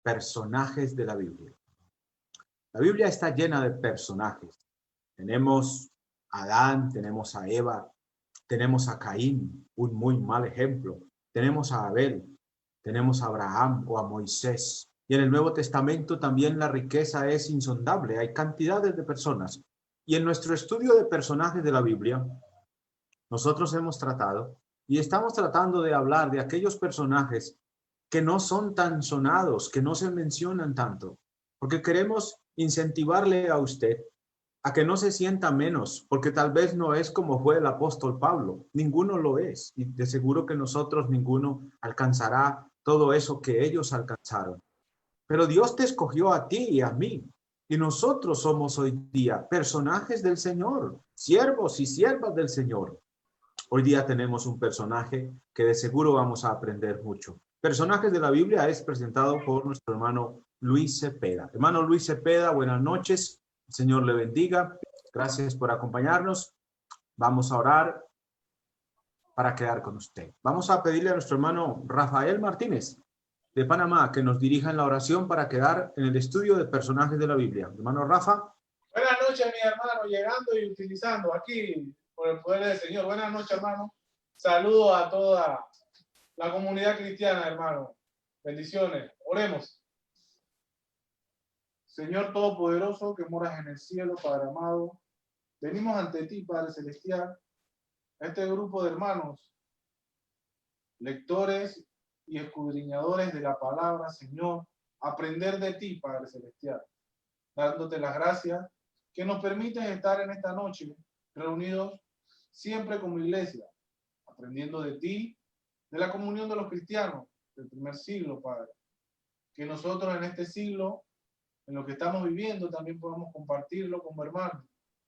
personajes de la Biblia. La Biblia está llena de personajes. Tenemos a Adán, tenemos a Eva, tenemos a Caín, un muy mal ejemplo. Tenemos a Abel, tenemos a Abraham o a Moisés. Y en el Nuevo Testamento también la riqueza es insondable. Hay cantidades de personas. Y en nuestro estudio de personajes de la Biblia, nosotros hemos tratado y estamos tratando de hablar de aquellos personajes que no son tan sonados, que no se mencionan tanto, porque queremos incentivarle a usted a que no se sienta menos, porque tal vez no es como fue el apóstol Pablo. Ninguno lo es, y de seguro que nosotros ninguno alcanzará todo eso que ellos alcanzaron. Pero Dios te escogió a ti y a mí, y nosotros somos hoy día personajes del Señor, siervos y siervas del Señor. Hoy día tenemos un personaje que de seguro vamos a aprender mucho. Personajes de la Biblia es presentado por nuestro hermano Luis Cepeda. Hermano Luis Cepeda, buenas noches. El Señor le bendiga. Gracias por acompañarnos. Vamos a orar para quedar con usted. Vamos a pedirle a nuestro hermano Rafael Martínez de Panamá que nos dirija en la oración para quedar en el estudio de personajes de la Biblia. Hermano Rafa. Buenas noches, mi hermano, llegando y utilizando aquí por el poder del Señor. Buenas noches, hermano. Saludos a toda la comunidad cristiana, hermano. Bendiciones. Oremos. Señor Todopoderoso, que moras en el cielo, Padre amado, venimos ante ti, Padre Celestial, a este grupo de hermanos, lectores y escudriñadores de la palabra, Señor, aprender de ti, Padre Celestial, dándote las gracias que nos permiten estar en esta noche reunidos siempre como iglesia, aprendiendo de ti, de la comunión de los cristianos del primer siglo, Padre. Que nosotros en este siglo, en lo que estamos viviendo, también podamos compartirlo como hermanos,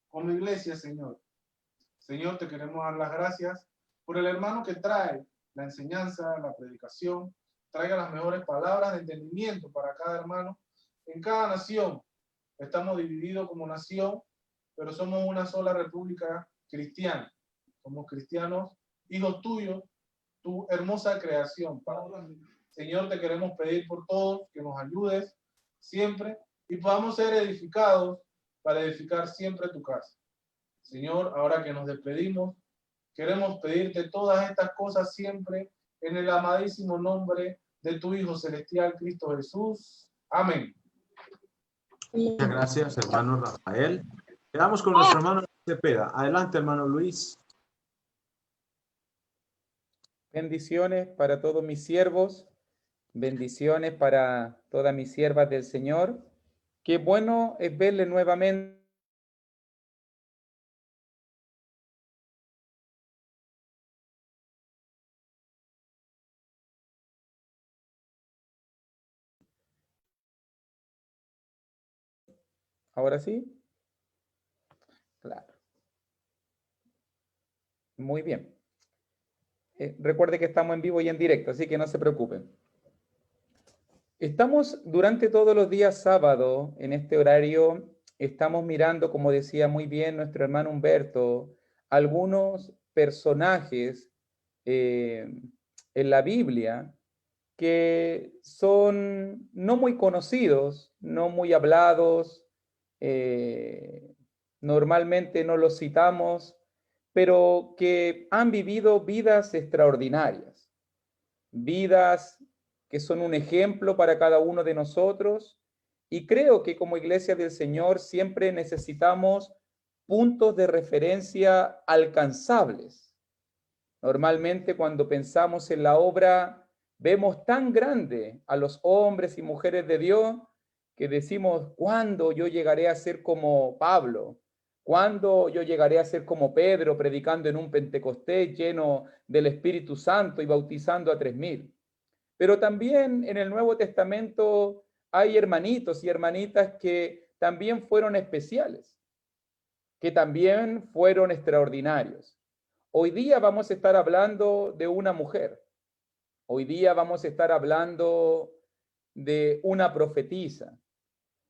como iglesia, Señor. Señor, te queremos dar las gracias por el hermano que trae la enseñanza, la predicación, traiga las mejores palabras de entendimiento para cada hermano en cada nación. Estamos divididos como nación, pero somos una sola república cristiana. Somos cristianos, hijos tuyos, tu hermosa creación, Padre. Señor, te queremos pedir por todos que nos ayudes siempre y podamos ser edificados para edificar siempre tu casa. Señor, ahora que nos despedimos, queremos pedirte todas estas cosas siempre en el amadísimo nombre de tu Hijo Celestial, Cristo Jesús. Amén. Muchas gracias, hermano Rafael. Quedamos con nuestro hermano Cepeda. Adelante, hermano Luis. Bendiciones para todos mis siervos, bendiciones para todas mis siervas del Señor. Qué bueno es verle nuevamente. ¿Ahora sí? Claro. Muy bien. Recuerde que estamos en vivo y en directo, así que no se preocupen. Estamos durante todos los días sábado, en este horario, estamos mirando, como decía muy bien nuestro hermano Humberto, algunos personajes en la Biblia que son no muy conocidos, no muy hablados, normalmente no los citamos, pero que han vivido vidas extraordinarias, vidas que son un ejemplo para cada uno de nosotros, y creo que como iglesia del Señor siempre necesitamos puntos de referencia alcanzables. Normalmente cuando pensamos en la obra, vemos tan grande a los hombres y mujeres de Dios que decimos, ¿cuándo yo llegaré a ser como Pablo? ¿Cuándo yo llegaré a ser como Pedro predicando en un Pentecostés lleno del Espíritu Santo y bautizando a 3.000? Pero también en el Nuevo Testamento hay hermanitos y hermanitas que también fueron especiales, que también fueron extraordinarios. Hoy día vamos a estar hablando de una mujer. Hoy día vamos a estar hablando de una profetisa.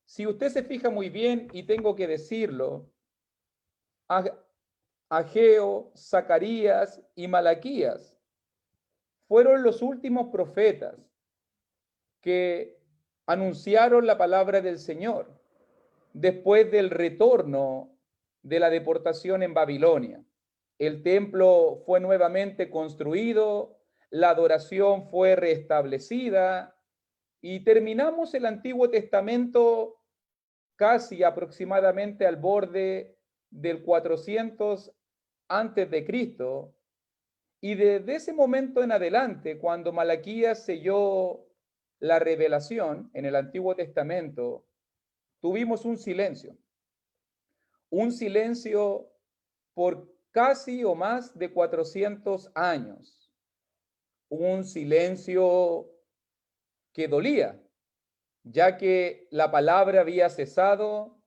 Si usted se fija muy bien, y tengo que decirlo, Ageo, Zacarías y Malaquías fueron los últimos profetas que anunciaron la palabra del Señor después del retorno de la deportación en Babilonia. El templo fue nuevamente construido, la adoración fue restablecida y terminamos el Antiguo Testamento casi aproximadamente al borde del 400 antes de Cristo. Y desde ese momento en adelante, cuando Malaquías selló la revelación en el Antiguo Testamento, tuvimos un silencio por casi o más de 400 años, un silencio que dolía, ya que la palabra había cesado,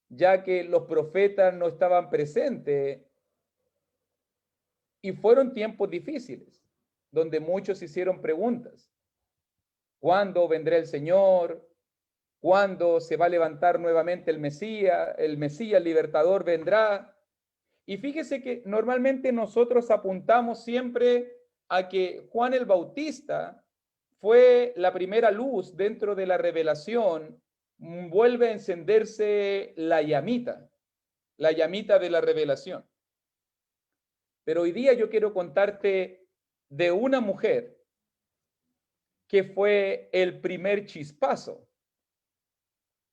ya que los profetas no estaban presentes, y fueron tiempos difíciles, donde muchos hicieron preguntas. ¿Cuándo vendrá el Señor? ¿Cuándo se va a levantar nuevamente el Mesías? El Mesías libertador vendrá. Y fíjese que normalmente nosotros apuntamos siempre a que Juan el Bautista fue la primera luz dentro de la revelación. Vuelve a encenderse la llamita de la revelación. Pero hoy día yo quiero contarte de una mujer que fue el primer chispazo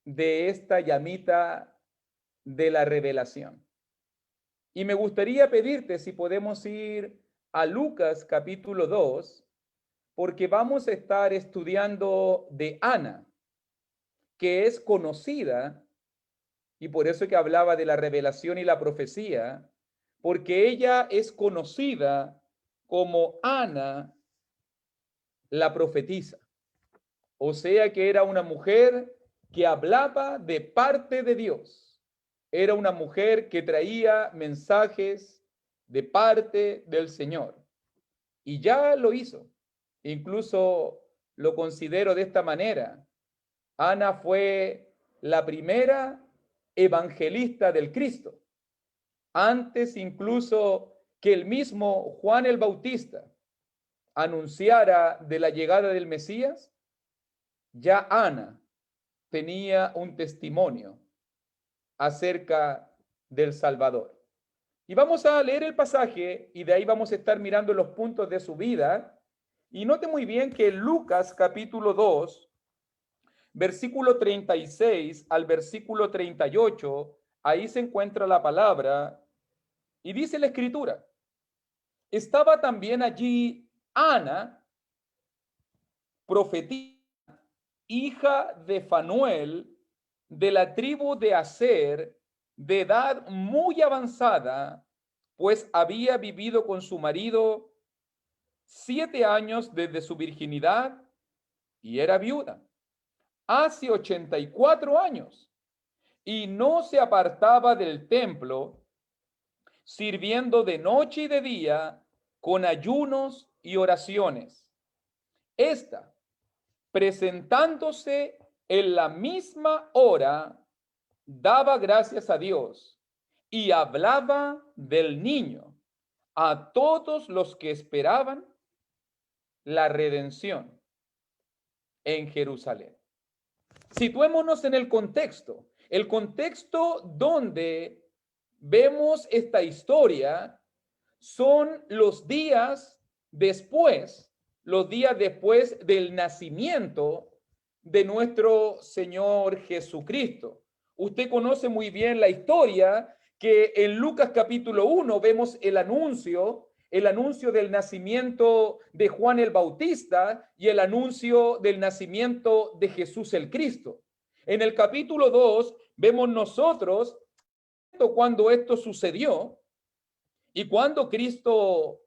de esta llamita de la revelación. Y me gustaría pedirte si podemos ir a Lucas capítulo 2, porque vamos a estar estudiando de Ana, que es conocida, y por eso que hablaba de la revelación y la profecía, porque ella es conocida como Ana la profetisa. O sea que era una mujer que hablaba de parte de Dios. Era una mujer que traía mensajes de parte del Señor. Y ya lo hizo. Incluso lo considero de esta manera. Ana fue la primera evangelista del Cristo. Antes incluso que el mismo Juan el Bautista anunciara de la llegada del Mesías, ya Ana tenía un testimonio acerca del Salvador. Y vamos a leer el pasaje y de ahí vamos a estar mirando los puntos de su vida. Y note muy bien que Lucas capítulo 2, versículo 36 al versículo 38, ahí se encuentra la palabra y dice la escritura: estaba también allí Ana, profetisa, hija de Fanuel, de la tribu de Aser, de edad muy avanzada, pues había vivido con su marido 7 años desde su virginidad y era viuda, hace 84 años, y no se apartaba del templo, sirviendo de noche y de día con ayunos y oraciones. Esta, presentándose en la misma hora, daba gracias a Dios y hablaba del niño a todos los que esperaban la redención en Jerusalén. Situémonos en el contexto donde vemos esta historia son los días después del nacimiento de nuestro Señor Jesucristo. Usted conoce muy bien la historia que en Lucas capítulo 1 vemos el anuncio del nacimiento de Juan el Bautista y el anuncio del nacimiento de Jesús el Cristo. En el capítulo 2 vemos nosotros cuando esto sucedió y cuando Cristo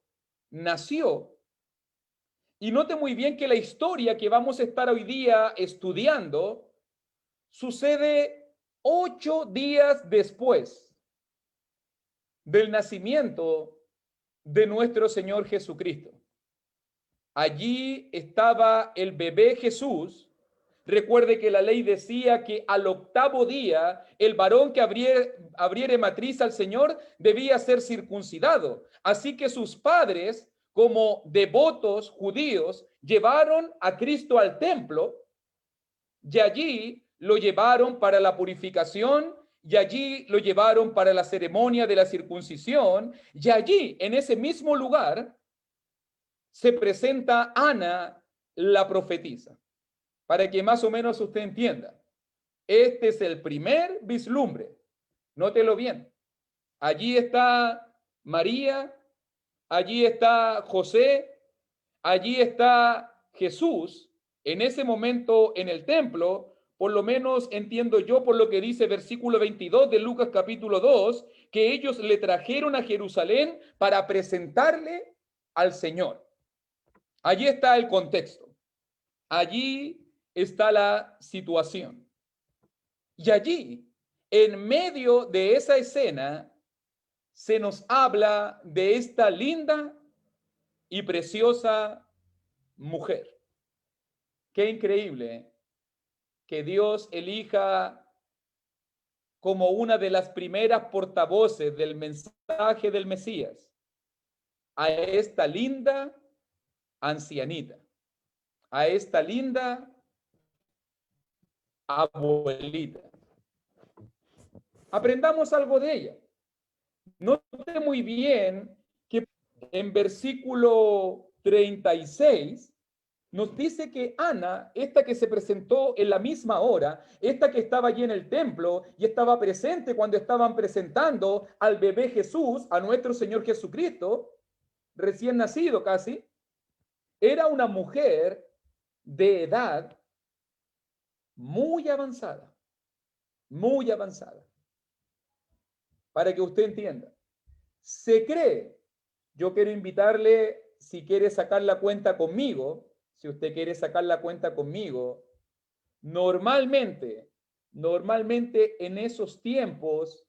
nació. Y note muy bien que la historia que vamos a estar hoy día estudiando sucede 8 días después del nacimiento de nuestro Señor Jesucristo. Allí estaba el bebé Jesús. Recuerde que la ley decía que al 8º día el varón que abriere matriz al Señor debía ser circuncidado. Así que sus padres, como devotos judíos, llevaron a Cristo al templo y allí lo llevaron para la purificación, y allí lo llevaron para la ceremonia de la circuncisión, y allí, en ese mismo lugar, se presenta Ana, la profetisa, para que más o menos usted entienda. Este es el primer vislumbre. Nótelo bien. Allí está María, allí está José, allí está Jesús, en ese momento en el templo. Por lo menos entiendo yo por lo que dice versículo 22 de Lucas capítulo 2, que ellos le trajeron a Jerusalén para presentarle al Señor. Allí está el contexto. Allí está la situación. Y allí, en medio de esa escena, se nos habla de esta linda y preciosa mujer. Qué increíble que Dios elija como una de las primeras portavoces del mensaje del Mesías a esta linda ancianita, a esta linda abuelita. Aprendamos algo de ella. Note muy bien que en versículo 36 nos dice que Ana, esta que se presentó en la misma hora, esta que estaba allí en el templo y estaba presente cuando estaban presentando al bebé Jesús, a nuestro Señor Jesucristo, recién nacido casi, era una mujer de edad muy avanzada, muy avanzada. Para que usted entienda, se cree, yo quiero invitarle, si quiere sacar la cuenta conmigo, si usted quiere sacar la cuenta conmigo, normalmente en esos tiempos,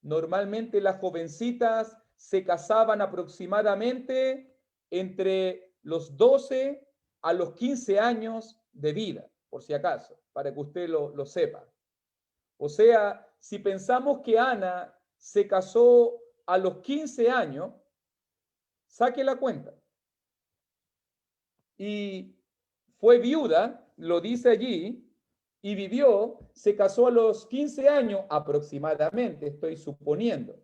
normalmente las jovencitas se casaban aproximadamente entre los 12 a los 15 años de vida, por si acaso, para que usted lo sepa. O sea, si pensamos que Ana se casó a los 15 años, saque la cuenta. Y fue viuda, lo dice allí, y vivió, se casó a los 15 años aproximadamente, estoy suponiendo,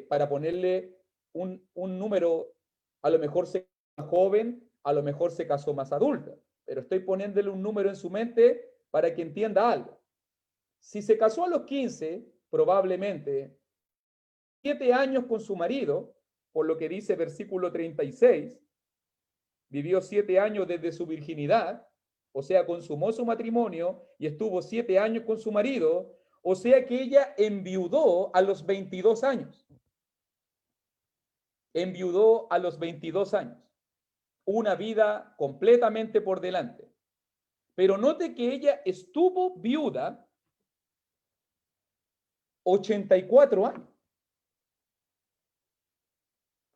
para ponerle un número, a lo mejor se casó más joven, a lo mejor se casó más adulta, pero estoy poniéndole un número en su mente para que entienda algo. Si se casó a los 15, probablemente 7 años con su marido, por lo que dice versículo 36, vivió 7 años desde su virginidad, o sea, consumó su matrimonio y estuvo 7 años con su marido, o sea que ella enviudó a los 22 años. Enviudó a los 22 años. Una vida completamente por delante. Pero note que ella estuvo viuda 84 años.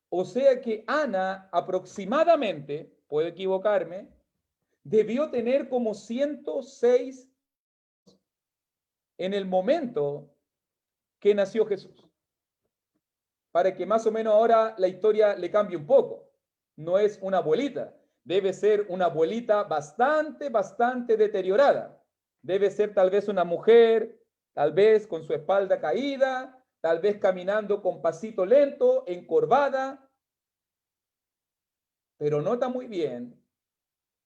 O sea que Ana aproximadamente, puedo equivocarme, debió tener como 106 en el momento que nació Jesús. Para que más o menos ahora la historia le cambie un poco. No es una abuelita, debe ser una abuelita bastante deteriorada. Debe ser tal vez una mujer, tal vez con su espalda caída, tal vez caminando con pasito lento, encorvada. Pero nota muy bien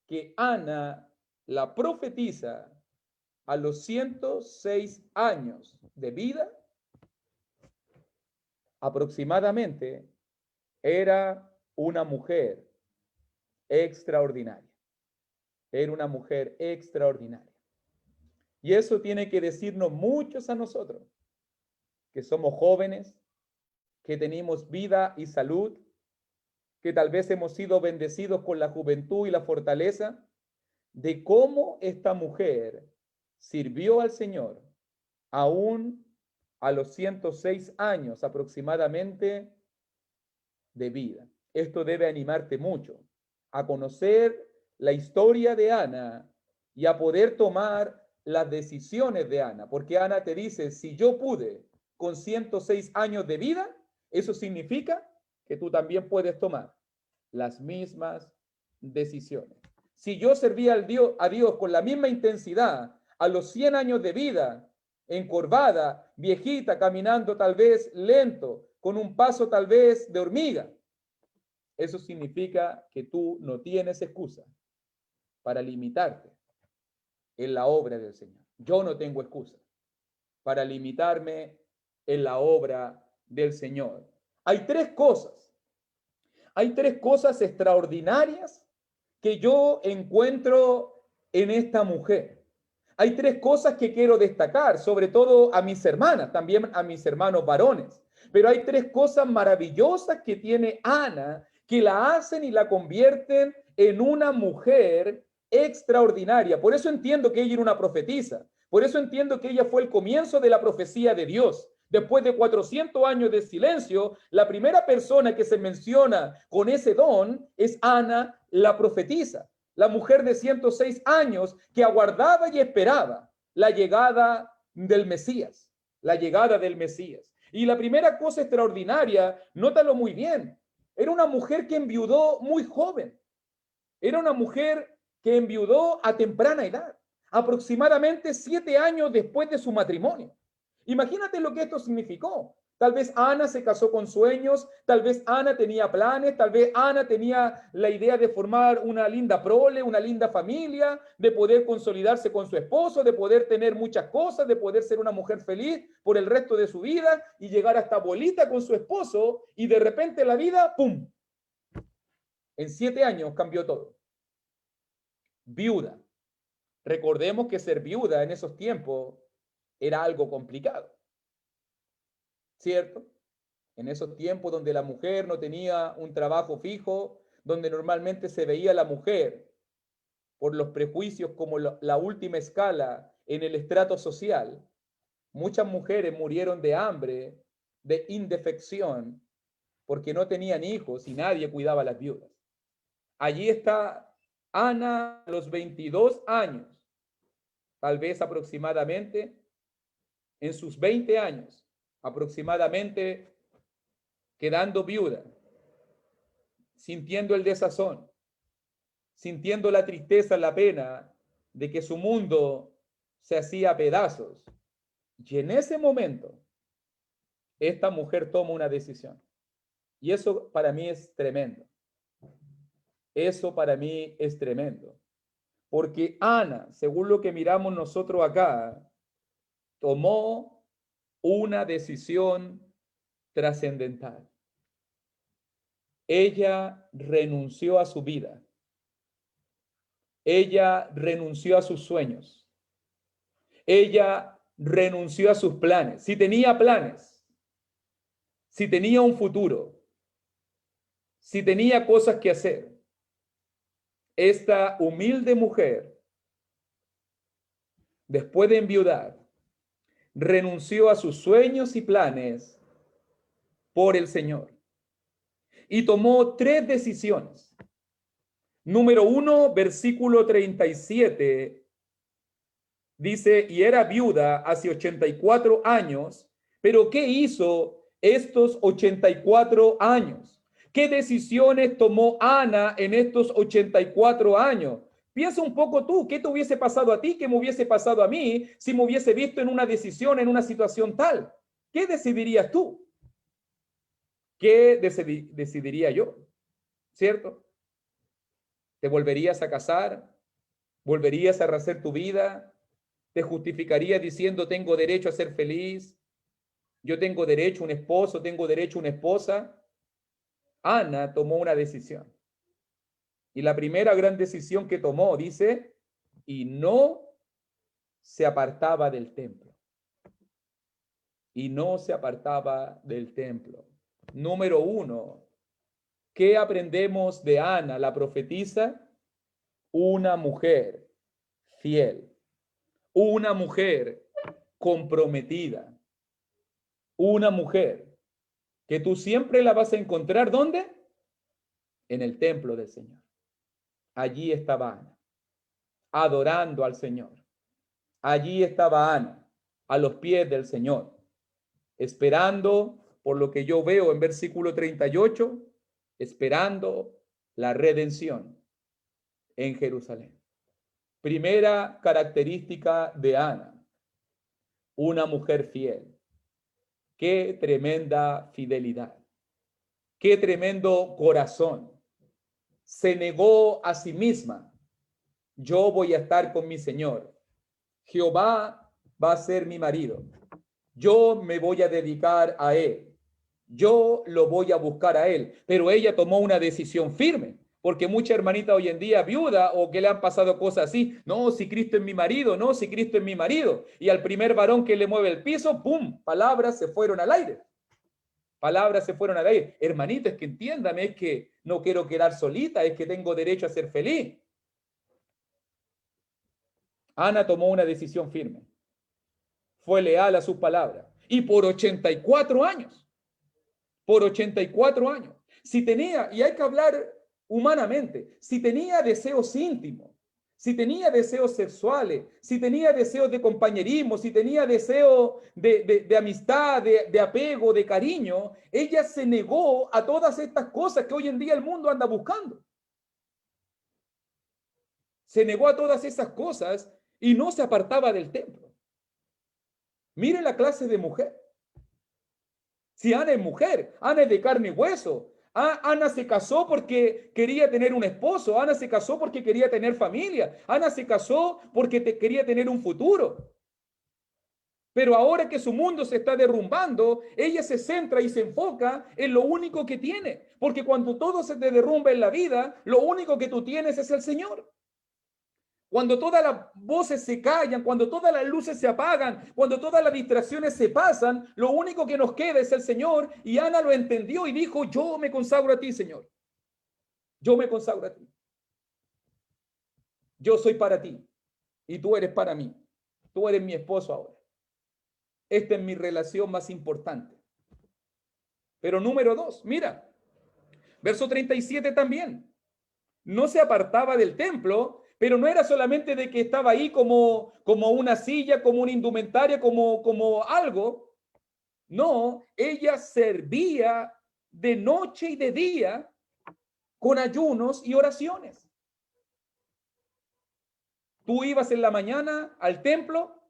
que Ana, la profetisa, a los 106 años de vida, aproximadamente, era una mujer extraordinaria. Era una mujer extraordinaria. Y eso tiene que decirnos muchos a nosotros, que somos jóvenes, que tenemos vida y salud, que tal vez hemos sido bendecidos con la juventud y la fortaleza, de cómo esta mujer sirvió al Señor aún a los 106 años aproximadamente de vida. Esto debe animarte mucho a conocer la historia de Ana y a poder tomar las decisiones de Ana, porque Ana te dice, si yo pude con 106 años de vida, eso significa que tú también puedes tomar las mismas decisiones. Si yo servía a Dios con la misma intensidad a los 100 años de vida, encorvada, viejita, caminando tal vez lento, con un paso tal vez de hormiga, eso significa que tú no tienes excusa para limitarte en la obra del Señor. Yo no tengo excusa para limitarme en la obra del Señor. Hay tres cosas extraordinarias que yo encuentro en esta mujer. Hay tres cosas que quiero destacar, sobre todo a mis hermanas, también a mis hermanos varones. Pero hay tres cosas maravillosas que tiene Ana que la hacen y la convierten en una mujer extraordinaria. Por eso entiendo que ella era una profetisa. Por eso entiendo que ella fue el comienzo de la profecía de Dios. Después de 400 años de silencio, la primera persona que se menciona con ese don es Ana, la profetisa, la mujer de 106 años que aguardaba y esperaba la llegada del Mesías, la llegada del Mesías. Y la primera cosa extraordinaria, nótalo muy bien, era una mujer que enviudó muy joven. Era una mujer que enviudó a temprana edad, aproximadamente 7 años después de su matrimonio. Imagínate lo que esto significó. Tal vez Ana se casó con sueños, tal vez Ana tenía planes, tal vez Ana tenía la idea de formar una linda prole, una linda familia, de poder consolidarse con su esposo, de poder tener muchas cosas, de poder ser una mujer feliz por el resto de su vida y llegar hasta abuelita con su esposo y de repente la vida, ¡pum! En 7 años cambió todo. Viuda. Recordemos que ser viuda en esos tiempos era algo complicado, ¿cierto? En esos tiempos donde la mujer no tenía un trabajo fijo, donde normalmente se veía a la mujer por los prejuicios como la última escala en el estrato social, muchas mujeres murieron de hambre, de indefección, porque no tenían hijos y nadie cuidaba a las viudas. Allí está Ana a los 22 años, tal vez aproximadamente, en sus 20 años, aproximadamente, quedando viuda, sintiendo el desazón, sintiendo la tristeza, la pena de que su mundo se hacía a pedazos. Y en ese momento, esta mujer toma una decisión. Y eso para mí es tremendo. Eso para mí es tremendo. Porque Ana, según lo que miramos nosotros acá, tomó una decisión trascendental. Ella renunció a su vida. Ella renunció a sus sueños. Ella renunció a sus planes. Si tenía planes, si tenía un futuro, si tenía cosas que hacer, esta humilde mujer, después de enviudar, renunció a sus sueños y planes por el Señor. Y tomó 3 decisiones. Número 1, versículo 37, dice, y era viuda hace 84 años, pero ¿qué hizo estos 84 años? ¿Qué decisiones tomó Ana en estos 84 años? Piensa un poco tú, ¿qué te hubiese pasado a ti? ¿Qué me hubiese pasado a mí si me hubiese visto en una decisión, en una situación tal? ¿Qué decidirías tú? ¿Qué decidiría yo? ¿Cierto? ¿Te volverías a casar? ¿Volverías a rehacer tu vida? ¿Te justificarías diciendo tengo derecho a ser feliz? Yo tengo derecho a un esposo, tengo derecho a una esposa. Ana tomó una decisión. Y la primera gran decisión que tomó, dice, y no se apartaba del templo. Y no se apartaba del templo. Número 1, ¿qué aprendemos de Ana, la profetisa? Una mujer fiel, una mujer comprometida, una mujer que tú siempre la vas a encontrar, ¿dónde? En el templo del Señor. Allí estaba Ana, adorando al Señor. Allí estaba Ana, a los pies del Señor, esperando, por lo que yo veo en versículo 38, esperando la redención, en Jerusalén. Primera característica de Ana, una mujer fiel. Qué tremenda fidelidad, qué tremendo corazón. Se negó a sí misma. Yo voy a estar con mi Señor. Jehová va a ser mi marido. Yo me voy a dedicar a Él. Yo lo voy a buscar a Él. Pero ella tomó una decisión firme. Porque mucha hermanita hoy en día viuda o que le han pasado cosas así. No, si Cristo es mi marido. No, si Cristo es mi marido. Y al primer varón que le mueve el piso, ¡pum! Palabras se fueron al aire. Palabras se fueron al aire. Hermanita, es que entiéndame, es que no quiero quedar solita, es que tengo derecho a ser feliz. Ana tomó una decisión firme. Fue leal a sus palabras. Y por 84 años. Por 84 años. Si tenía, y hay que hablar humanamente, si tenía deseos íntimos, si tenía deseos sexuales, si tenía deseos de compañerismo, si tenía deseos de amistad, de apego, de cariño, ella se negó a todas estas cosas que hoy en día el mundo anda buscando. Se negó a todas esas cosas y no se apartaba del templo. Mire la clase de mujer. Si Ana es mujer, Ana es de carne y hueso. Ana se casó porque quería tener un esposo. Ana se casó porque quería tener familia. Ana se casó porque quería tener un futuro. Pero ahora que su mundo se está derrumbando, ella se centra y se enfoca en lo único que tiene. Porque cuando todo se te derrumba en la vida, lo único que tú tienes es el Señor. Cuando todas las voces se callan, cuando todas las luces se apagan, cuando todas las distracciones se pasan, lo único que nos queda es el Señor. Y Ana lo entendió y dijo, yo me consagro a ti, Señor. Yo me consagro a ti. Yo soy para ti y tú eres para mí. Tú eres mi esposo ahora. Esta es mi relación más importante. Pero número 2, mira, verso 37 también. No se apartaba del templo, pero no era solamente de que estaba ahí como una silla, como una indumentaria, como algo. No, ella servía de noche y de día con ayunos y oraciones. Tú ibas en la mañana al templo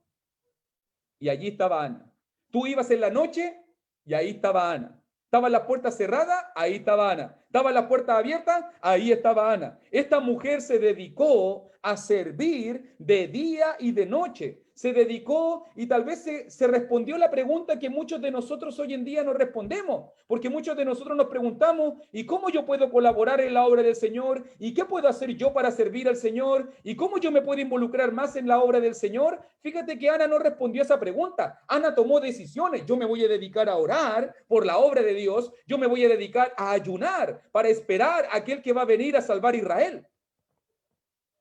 y allí estaba Ana. Tú ibas en la noche y ahí estaba Ana. Estaban las puertas cerradas, ahí estaba Ana. Estaban las puertas abiertas, ahí estaba Ana. Esta mujer se dedicó a servir de día y de noche. Se dedicó y tal vez se respondió la pregunta que muchos de nosotros hoy en día nos respondemos. Porque muchos de nosotros nos preguntamos, ¿y cómo yo puedo colaborar en la obra del Señor? ¿Y qué puedo hacer yo para servir al Señor? ¿Y cómo yo me puedo involucrar más en la obra del Señor? Fíjate que Ana no respondió a esa pregunta. Ana tomó decisiones. Yo me voy a dedicar a orar por la obra de Dios. Yo me voy a dedicar a ayunar para esperar a aquel que va a venir a salvar a Israel.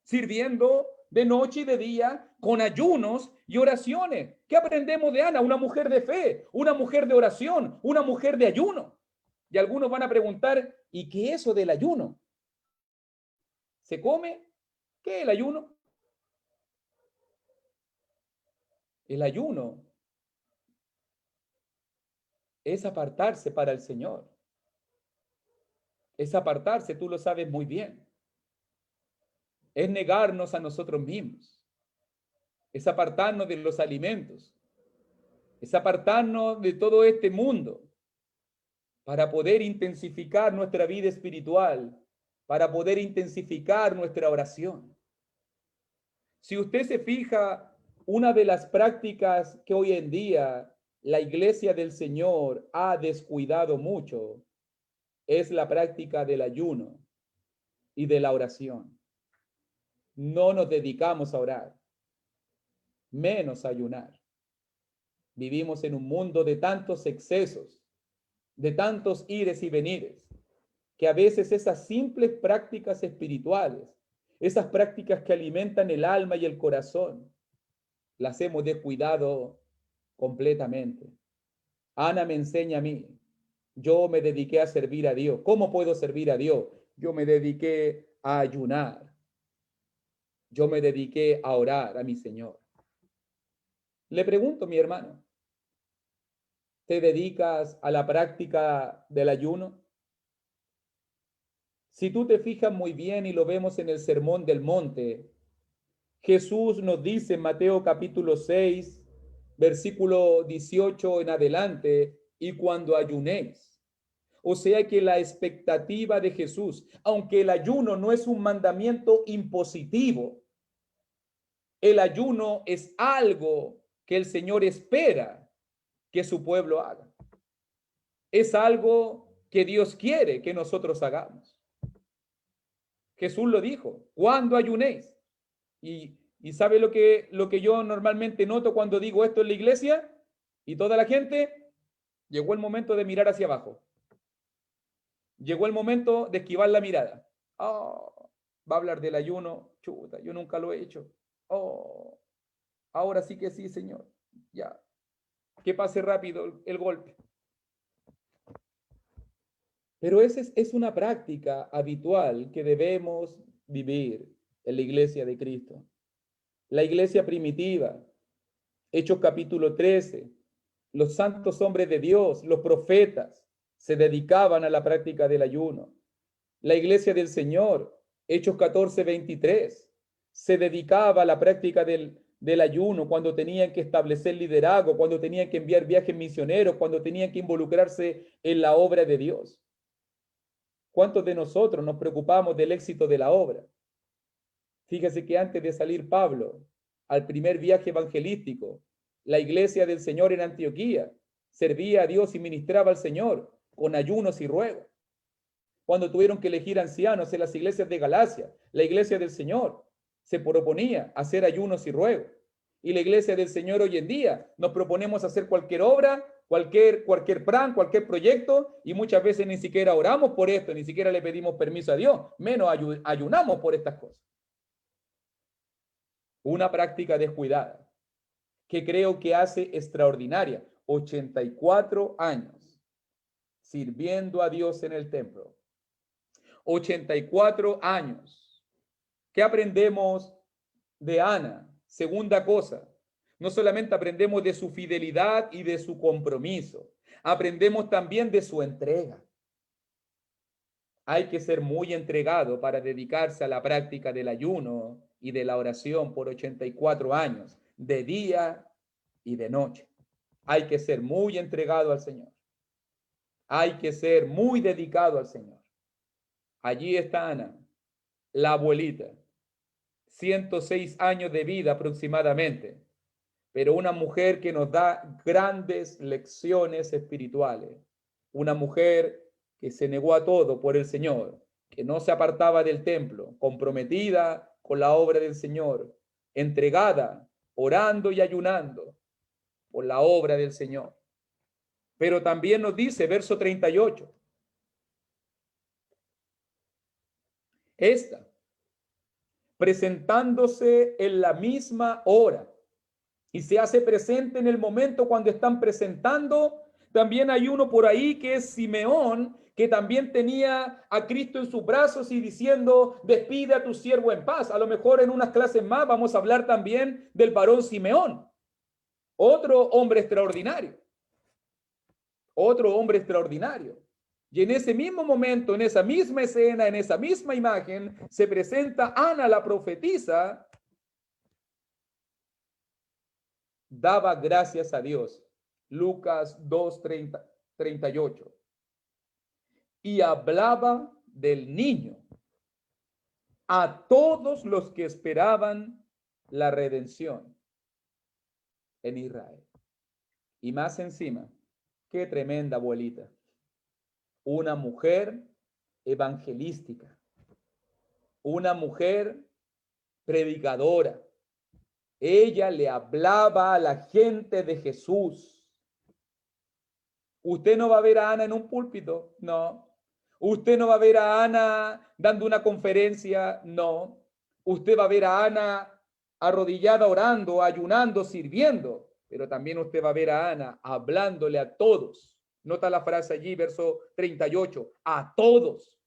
Sirviendo de noche y de día con ayunos y oraciones. ¿Qué aprendemos de Ana? Una mujer de fe, una mujer de oración, una mujer de ayuno. Y algunos van a preguntar, ¿y qué es eso del ayuno? ¿Se come? ¿Qué es el ayuno? El ayuno es apartarse para el Señor. Es apartarse, tú lo sabes muy bien. Es negarnos a nosotros mismos. Es apartarnos de los alimentos. Es apartarnos de todo este mundo para poder intensificar nuestra vida espiritual, para poder intensificar nuestra oración. Si usted se fija, una de las prácticas que hoy en día la Iglesia del Señor ha descuidado mucho es la práctica del ayuno y de la oración. No nos dedicamos a orar, menos a ayunar. Vivimos en un mundo de tantos excesos, de tantos ires y venires, que a veces esas simples prácticas espirituales, esas prácticas que alimentan el alma y el corazón, las hemos descuidado completamente. Ana me enseña a mí. Yo me dediqué a servir a Dios. ¿Cómo puedo servir a Dios? Yo me dediqué a ayunar. Yo me dediqué a orar a mi Señor. Le pregunto, mi hermano, ¿te dedicas a la práctica del ayuno? Si tú te fijas muy bien y lo vemos en el Sermón del Monte, Jesús nos dice en Mateo capítulo 6, versículo 18 en adelante, y cuando ayunéis. O sea que la expectativa de Jesús, aunque el ayuno no es un mandamiento impositivo, el ayuno es algo que el Señor espera que su pueblo haga. Es algo que Dios quiere que nosotros hagamos. Jesús lo dijo, cuando ayunéis. Y ¿sabe lo que yo normalmente noto cuando digo esto en la iglesia? Y toda la gente, llegó el momento de mirar hacia abajo. Llegó el momento de esquivar la mirada. Oh, va a hablar del ayuno. Chuta, yo nunca lo he hecho. Oh, ahora sí que sí, Señor. Ya. Que pase rápido el golpe. Pero esa es una práctica habitual que debemos vivir en la iglesia de Cristo. La iglesia primitiva, Hechos capítulo 13, los santos hombres de Dios, los profetas, se dedicaban a la práctica del ayuno. La iglesia del Señor, Hechos 14, 23, se dedicaba a la práctica del ayuno cuando tenían que establecer liderazgo, cuando tenían que enviar viajes misioneros, cuando tenían que involucrarse en la obra de Dios. ¿Cuántos de nosotros nos preocupamos del éxito de la obra? Fíjese que antes de salir Pablo al primer viaje evangelístico, la iglesia del Señor en Antioquía servía a Dios y ministraba al Señor con ayunos y ruegos. Cuando tuvieron que elegir ancianos en las iglesias de Galacia, la iglesia del Señor se proponía hacer ayunos y ruegos. Y la iglesia del Señor hoy en día nos proponemos hacer cualquier obra, cualquier plan, cualquier proyecto, y muchas veces ni siquiera oramos por esto, ni siquiera le pedimos permiso a Dios, menos ayunamos por estas cosas. Una práctica descuidada que creo que hace extraordinaria. 84 años sirviendo a Dios en el templo. 84 años. ¿Qué aprendemos de Ana? Segunda cosa, no solamente aprendemos de su fidelidad y de su compromiso, aprendemos también de su entrega. Hay que ser muy entregado para dedicarse a la práctica del ayuno y de la oración por 84 años, de día y de noche. Hay que ser muy entregado al Señor. Hay que ser muy dedicado al Señor. Allí está Ana, la abuelita, 106 años de vida aproximadamente, pero una mujer que nos da grandes lecciones espirituales. Una mujer que se negó a todo por el Señor, que no se apartaba del templo, comprometida con la obra del Señor, entregada, orando y ayunando por la obra del Señor. Pero también nos dice, verso 38, esta, presentándose en la misma hora, y se hace presente en el momento cuando están presentando. También hay uno por ahí que es Simeón, que también tenía a Cristo en sus brazos y diciendo, despide a tu siervo en paz. A lo mejor en unas clases más vamos a hablar también del varón Simeón, otro hombre extraordinario, otro hombre extraordinario. Y en ese mismo momento, en esa misma escena, en esa misma imagen, se presenta Ana la profetisa, daba gracias a Dios. Lucas 2:38. Y hablaba del niño a todos los que esperaban la redención en Israel. Y más encima, qué tremenda abuelita. Una mujer evangelística, una mujer predicadora. Ella le hablaba a la gente de Jesús. Usted no va a ver a Ana en un púlpito, no. Usted no va a ver a Ana dando una conferencia, no. Usted va a ver a Ana arrodillada orando, ayunando, sirviendo, pero también usted va a ver a Ana hablándole a todos. Nota la frase allí, verso 38, a todos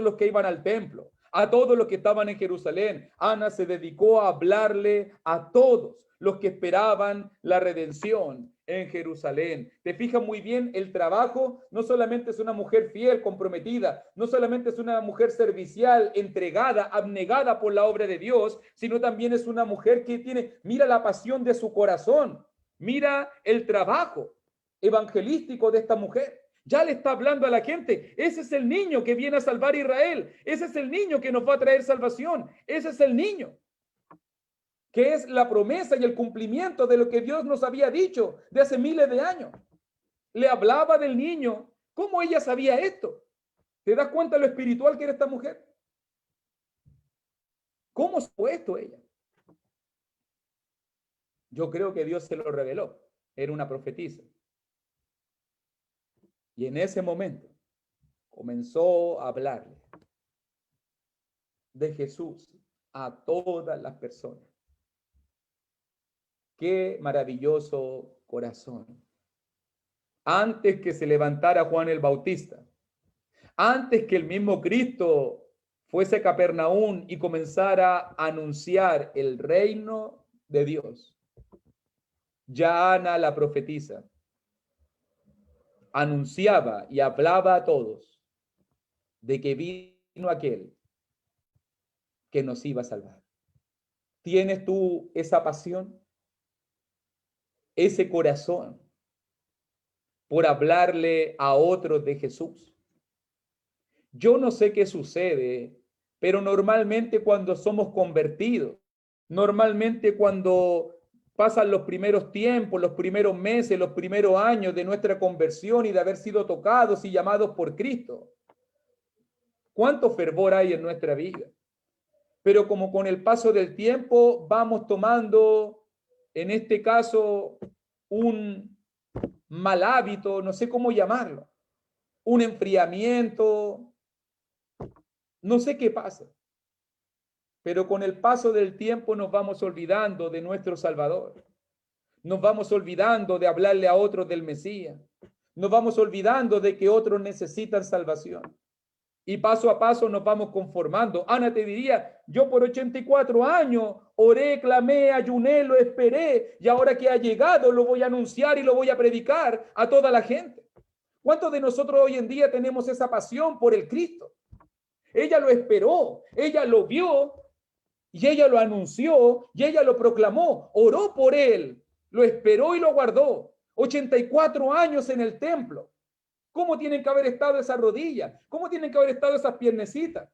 los que iban al templo, a todos los que estaban en Jerusalén. Ana se dedicó a hablarle a todos los que esperaban la redención en Jerusalén. Te fijas muy bien, el trabajo no solamente es una mujer fiel, comprometida, no solamente es una mujer servicial, entregada, abnegada por la obra de Dios, sino también es una mujer que tiene, mira la pasión de su corazón, mira el trabajo evangelístico de esta mujer. Ya le está hablando a la gente. Ese es el niño que viene a salvar a Israel. Ese es el niño que nos va a traer salvación. Ese es el niño que es la promesa y el cumplimiento de lo que Dios nos había dicho de hace miles de años. Le hablaba del niño. ¿Cómo ella sabía esto? ¿Te das cuenta de lo espiritual que era esta mujer? ¿Cómo fue esto ella? Yo creo que Dios se lo reveló. Era una profetisa. Y en ese momento comenzó a hablarle de Jesús a todas las personas. Qué maravilloso corazón. Antes que se levantara Juan el Bautista, antes que el mismo Cristo fuese a Capernaum y comenzara a anunciar el reino de Dios, ya Ana la profetisa anunciaba y hablaba a todos de que vino aquel que nos iba a salvar. ¿Tienes tú esa pasión? Ese corazón por hablarle a otros de Jesús. Yo no sé qué sucede, pero normalmente cuando somos convertidos, normalmente cuando pasan los primeros tiempos, los primeros meses, los primeros años de nuestra conversión y de haber sido tocados y llamados por Cristo, ¿cuánto fervor hay en nuestra vida? Pero como con el paso del tiempo vamos tomando, en este caso, un mal hábito, no sé cómo llamarlo, un enfriamiento, no sé qué pasa, pero con el paso del tiempo nos vamos olvidando de nuestro Salvador, nos vamos olvidando de hablarle a otros del Mesías, nos vamos olvidando de que otros necesitan salvación. Y paso a paso nos vamos conformando. Ana te diría, yo por 84 años oré, clamé, ayuné, lo esperé, y ahora que ha llegado lo voy a anunciar y lo voy a predicar a toda la gente. ¿Cuántos de nosotros hoy en día tenemos esa pasión por el Cristo? Ella lo esperó, ella lo vio, y ella lo anunció, y ella lo proclamó, oró por él, lo esperó y lo guardó. 84 años en el templo. ¿Cómo tienen que haber estado esas rodillas? ¿Cómo tienen que haber estado esas piernecitas?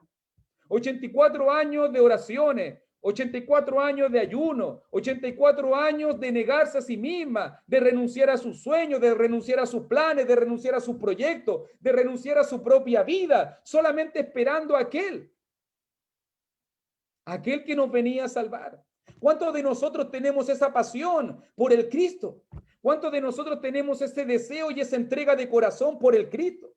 84 años de oraciones, 84 años de ayuno, 84 años de negarse a sí misma, de renunciar a sus sueños, de renunciar a sus planes, de renunciar a sus proyectos, de renunciar a su propia vida, solamente esperando a aquel que nos venía a salvar. ¿Cuántos de nosotros tenemos esa pasión por el Cristo? ¿Cuántos de nosotros tenemos ese deseo y esa entrega de corazón por el Cristo?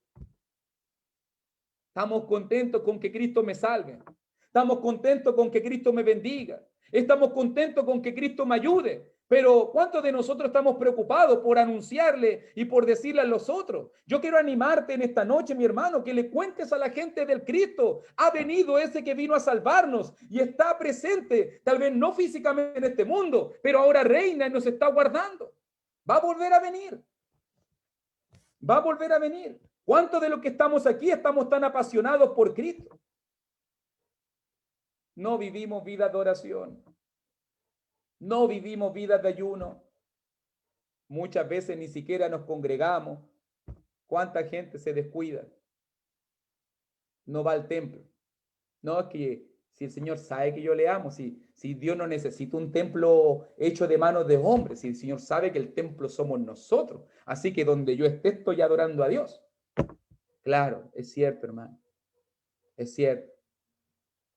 Estamos contentos con que Cristo me salve. Estamos contentos con que Cristo me bendiga. Estamos contentos con que Cristo me ayude. Pero ¿cuántos de nosotros estamos preocupados por anunciarle y por decirle a los otros? Yo quiero animarte en esta noche, mi hermano, que le cuentes a la gente del Cristo. Ha venido ese que vino a salvarnos y está presente, tal vez no físicamente en este mundo, pero ahora reina y nos está guardando. Va a volver a venir. Va a volver a venir. ¿Cuántos de los que estamos aquí estamos tan apasionados por Cristo? No vivimos vidas de oración. No vivimos vidas de ayuno. Muchas veces ni siquiera nos congregamos. ¿Cuánta gente se descuida? No va al templo. No, es que si el Señor sabe que yo le amo, si Dios no necesita un templo hecho de manos de hombres, si el Señor sabe que el templo somos nosotros, así que donde yo esté estoy adorando a Dios. Claro, es cierto, hermano, es cierto.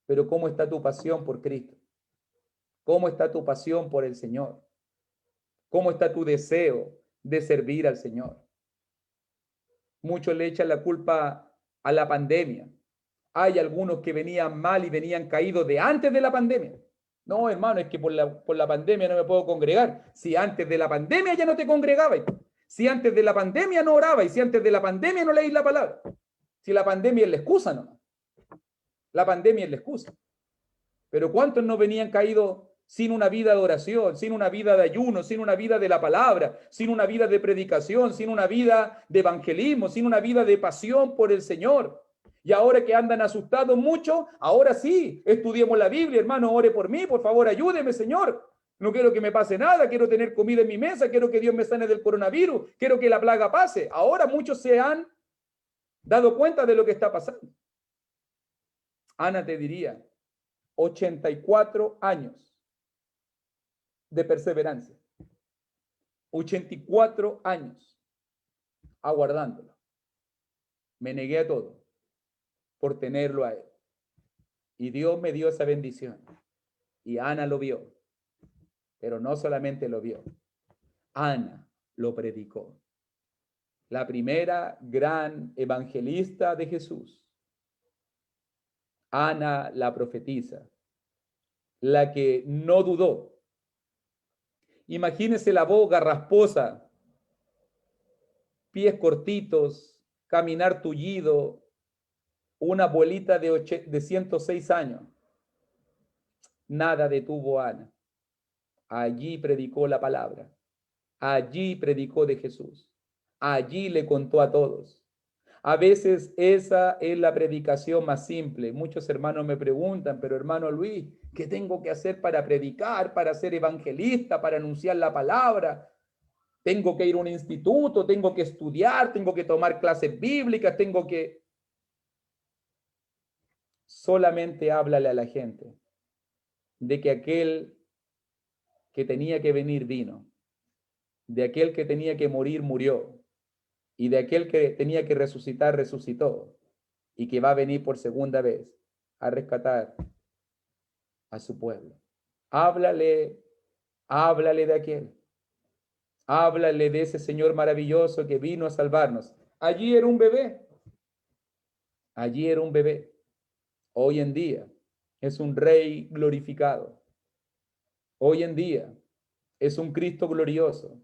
Pero ¿cómo está tu pasión por Cristo? ¿Cómo está tu pasión por el Señor? ¿Cómo está tu deseo de servir al Señor? Muchos le echan la culpa a la pandemia. Hay algunos que venían mal y venían caídos de antes de la pandemia. No, hermano, es que por la pandemia no me puedo congregar. Si antes de la pandemia ya no te congregabas, si antes de la pandemia no orabas, y si antes de la pandemia no leís la palabra. Si la pandemia es la excusa, no. La pandemia es la excusa. Pero ¿cuántos no venían caídos sin una vida de oración, sin una vida de ayuno, sin una vida de la palabra, sin una vida de predicación, sin una vida de evangelismo, sin una vida de pasión por el Señor? Y ahora que andan asustados mucho, ahora sí, estudiemos la Biblia, hermano, ore por mí, por favor, ayúdeme, Señor. No quiero que me pase nada, quiero tener comida en mi mesa, quiero que Dios me sane del coronavirus, quiero que la plaga pase. Ahora muchos se han dado cuenta de lo que está pasando. Ana te diría, 84 años de perseverancia, 84 años aguardándolo. Me negué a todo por tenerlo a él. Y Dios me dio esa bendición. Y Ana lo vio. Pero no solamente lo vio. Ana lo predicó. La primera gran evangelista de Jesús. Ana la profetiza. La que no dudó. Imagínese la boca rasposa, pies cortitos, caminar tullido, una abuelita de 106 años. Nada detuvo a Ana. Allí predicó la palabra. Allí predicó de Jesús. Allí le contó a todos. A veces esa es la predicación más simple. Muchos hermanos me preguntan, pero hermano Luis, ¿qué tengo que hacer para predicar, para ser evangelista, para anunciar la palabra? Tengo que ir a un instituto, tengo que estudiar, tengo que tomar clases bíblicas, tengo que... Solamente háblale a la gente de que aquel que tenía que venir vino, de aquel que tenía que morir murió, y de aquel que tenía que resucitar resucitó, y que va a venir por segunda vez a rescatar a su pueblo. Háblale, háblale de aquel. Háblale de ese Señor maravilloso que vino a salvarnos. Allí era un bebé. Allí era un bebé. Hoy en día es un rey glorificado. Hoy en día es un Cristo glorioso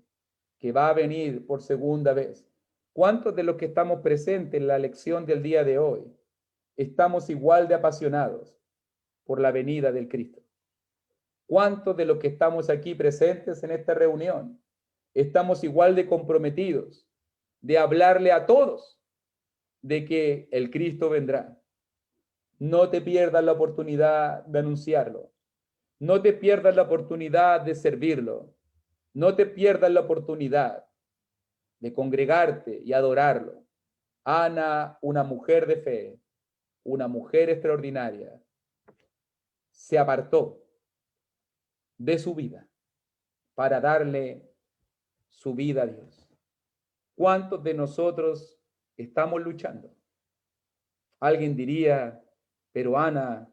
que va a venir por segunda vez. ¿Cuántos de los que estamos presentes en la lección del día de hoy estamos igual de apasionados por la venida del Cristo? ¿Cuántos de los que estamos aquí presentes en esta reunión estamos igual de comprometidos de hablarle a todos de que el Cristo vendrá? No te pierdas la oportunidad de anunciarlo. No te pierdas la oportunidad de servirlo. No te pierdas la oportunidad de congregarte y adorarlo. Ana, una mujer de fe, una mujer extraordinaria, se apartó de su vida para darle su vida a Dios. ¿Cuántos de nosotros estamos luchando? Alguien diría, pero Ana,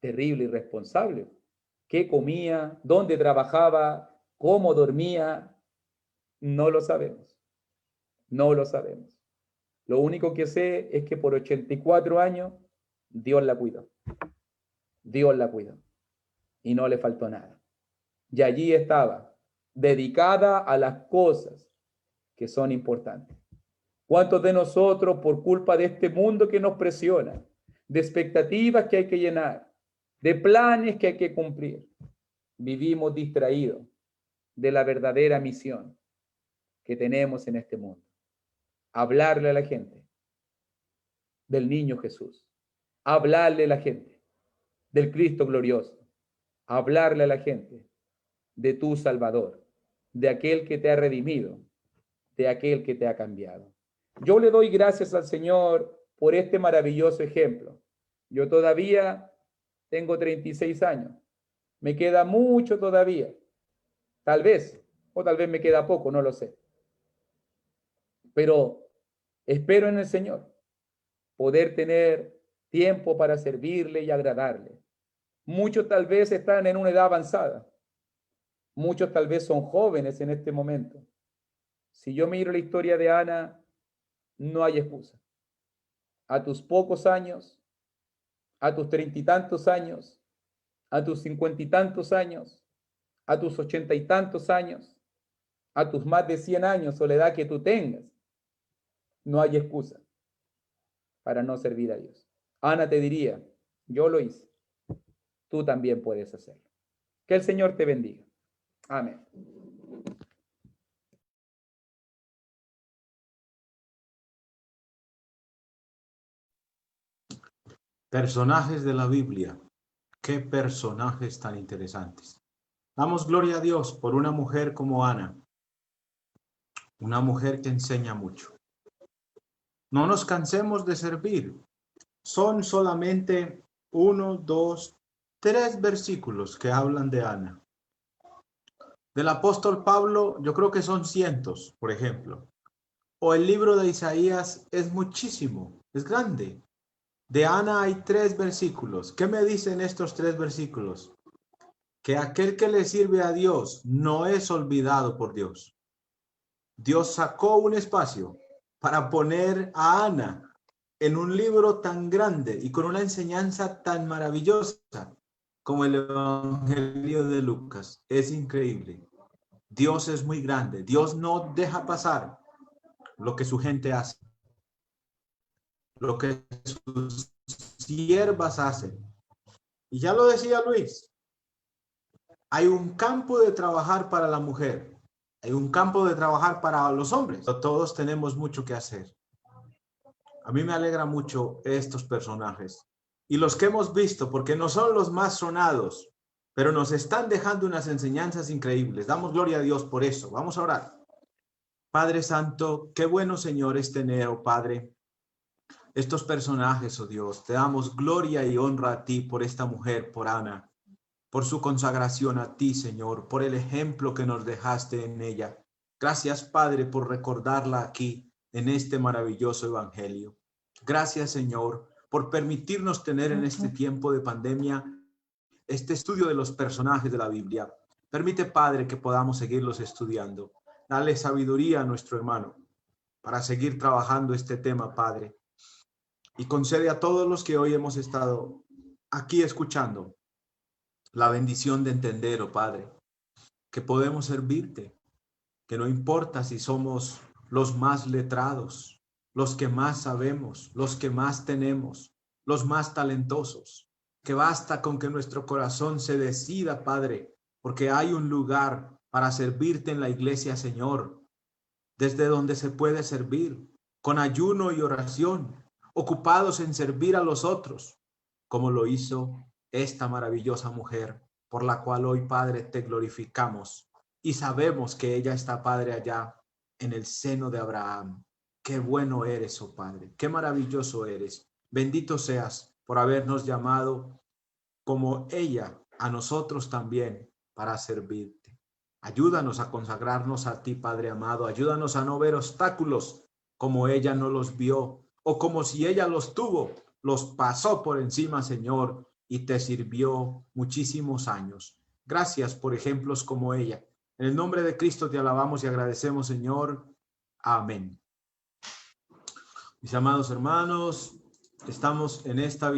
terrible y responsable. ¿Qué comía? ¿Dónde trabajaba? ¿Cómo dormía? No lo sabemos. No lo sabemos. Lo único que sé es que por 84 años Dios la cuidó. Dios la cuidó. Y no le faltó nada. Y allí estaba, dedicada a las cosas que son importantes. ¿Cuántos de nosotros, por culpa de este mundo que nos presiona, de expectativas que hay que llenar, de planes que hay que cumplir, vivimos distraídos de la verdadera misión que tenemos en este mundo? Hablarle a la gente del niño Jesús, hablarle a la gente del Cristo glorioso, hablarle a la gente de tu Salvador, de aquel que te ha redimido, de aquel que te ha cambiado. Yo le doy gracias al Señor por este maravilloso ejemplo. Yo todavía tengo 36 años. Me queda mucho todavía. Tal vez, o tal vez me queda poco, no lo sé. Pero espero en el Señor poder tener tiempo para servirle y agradarle. Muchos tal vez están en una edad avanzada. Muchos tal vez son jóvenes en este momento. Si yo miro la historia de Ana, no hay excusa. A tus pocos años, a tus 30 y tantos años, a tus 50 y tantos años, a tus 80 y tantos años, a tus más de 100 años o la edad que tú tengas, no hay excusa para no servir a Dios. Ana te diría, Yo lo hice. Tú también puedes hacerlo. Que el Señor te bendiga. Amén. Personajes de la Biblia. Qué personajes tan interesantes. Damos gloria a Dios por una mujer como Ana. Una mujer que enseña mucho. No nos cansemos de servir. Son solamente 1, 2, 3 versículos que hablan de Ana. Del apóstol Pablo, yo creo que son cientos, por ejemplo. O el libro de Isaías es muchísimo, es grande. De Ana hay 3 versículos. ¿Qué me dicen estos 3 versículos? Que aquel que le sirve a Dios no es olvidado por Dios. Dios sacó un espacio para poner a Ana en un libro tan grande y con una enseñanza tan maravillosa como el Evangelio de Lucas. Es increíble. Dios es muy grande. Dios no deja pasar lo que su gente hace, lo que sus siervas hacen. Y ya lo decía Luis, hay un campo de trabajar para la mujer, hay un campo de trabajar para los hombres. Todos tenemos mucho que hacer. A mí me alegra mucho estos personajes y los que hemos visto, porque no son los más sonados, pero nos están dejando unas enseñanzas increíbles. Damos gloria a Dios por eso. Vamos a orar. Padre Santo, qué bueno, Señor, es tener, oh Padre, estos personajes, oh Dios. Te damos gloria y honra a ti por esta mujer, por Ana, por su consagración a ti, Señor, por el ejemplo que nos dejaste en ella. Gracias, Padre, por recordarla aquí en este maravilloso evangelio. Gracias, Señor, por permitirnos tener en este tiempo de pandemia este estudio de los personajes de la Biblia. Permite, Padre, que podamos seguirlos estudiando. Dale sabiduría a nuestro hermano para seguir trabajando este tema, Padre. Y concede a todos los que hoy hemos estado aquí escuchando la bendición de entender, oh Padre, que podemos servirte, que no importa si somos los más letrados, los que más sabemos, los que más tenemos, los más talentosos, que basta con que nuestro corazón se decida, Padre, porque hay un lugar para servirte en la iglesia, Señor, desde donde se puede servir, con ayuno y oración, ocupados en servir a los otros, como lo hizo esta maravillosa mujer, por la cual hoy, Padre, te glorificamos y sabemos que ella está, Padre, allá en el seno de Abraham. Qué bueno eres, oh Padre, qué maravilloso eres. Bendito seas por habernos llamado como ella a nosotros también para servirte. Ayúdanos a consagrarnos a ti, Padre amado. Ayúdanos a no ver obstáculos como ella no los vio, o como si ella los tuvo, los pasó por encima, Señor, y te sirvió muchísimos años. Gracias por ejemplos como ella. En el nombre de Cristo te alabamos y agradecemos, Señor. Amén. Mis amados hermanos, estamos en esta